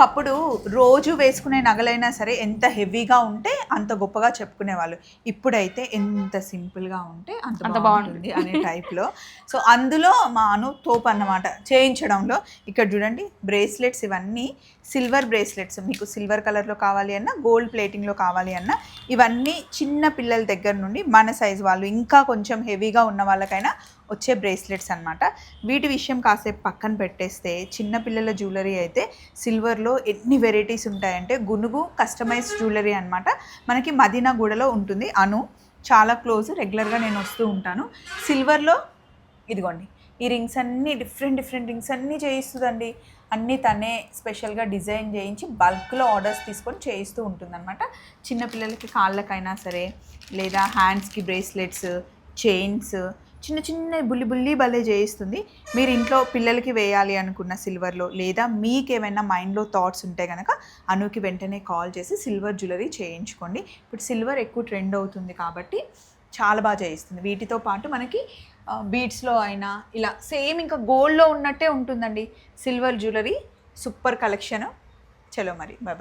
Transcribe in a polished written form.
ఒకప్పుడు రోజు వేసుకునే నగలైనా సరే ఎంత హెవీగా ఉంటే అంత గొప్పగా చెప్పుకునేవాళ్ళు. ఇప్పుడైతే ఎంత సింపుల్‌గా ఉంటే అంత బాగుంటుంది అనే టైప్‌లో. సో, అందులో మా అను తోపన్నమాట చేయించడంలో. ఇక్కడ చూడండి బ్రేస్లెట్స్ ఇవన్నీ సిల్వర్ బ్రేస్లెట్స్. మీకు సిల్వర్ కలర్‌లో కావాలి అన్నా, గోల్డ్ ప్లేటింగ్‌లో కావాలి అన్నా ఇవన్నీ చిన్న పిల్లల దగ్గర నుండి మన సైజ్ వాళ్ళు ఇంకా కొంచెం హెవీగా ఉన్న వాళ్ళకైనా వచ్చే బ్రేస్లెట్స్ అనమాట. వీటి విషయం కాసేపు పక్కన పెట్టేస్తే చిన్న పిల్లల జ్యువెలరీ అయితే సిల్వర్లో ఎన్ని వెరైటీస్ ఉంటాయంటే గునుగు కస్టమైజ్డ్ జ్యువెలరీ అనమాట. మనకి మదీనాగూడలో ఉంటుంది అను. చాలా క్లోజ్, రెగ్యులర్గా నేను వస్తూ ఉంటాను. సిల్వర్లో ఇదిగోండి ఈ రింగ్స్ అన్నీ డిఫరెంట్ రింగ్స్ అన్నీ చేయిస్తుందండి. అన్నీ తనే స్పెషల్గా డిజైన్ చేయించి బల్క్లో ఆర్డర్స్ తీసుకొని చేయిస్తూ ఉంటుందన్నమాట. చిన్నపిల్లలకి కాళ్ళకైనా సరే లేదా హ్యాండ్స్కి బ్రేస్లెట్స్, చైన్స్, చిన్న బుల్లి భలే చేయిస్తుంది. మీరు ఇంట్లో పిల్లలకి వేయాలి అనుకున్న సిల్వర్లో లేదా మీకేమైనా మైండ్లో థాట్స్ ఉంటే కనుక అనుకి వెంటనే కాల్ చేసి సిల్వర్ జ్యువెలరీ చేయించుకోండి. ఇప్పుడు సిల్వర్ ఎక్కువ ట్రెండ్ అవుతుంది కాబట్టి చాలా బాగా చేయిస్తుంది. వీటితో పాటు మనకి బీడ్స్లో అయినా ఇలా సేమ్ ఇంకా గోల్డ్లో ఉన్నట్టే ఉంటుందండి సిల్వర్ జ్యువెలరీ. Super collection. చలో మరి బాయ్.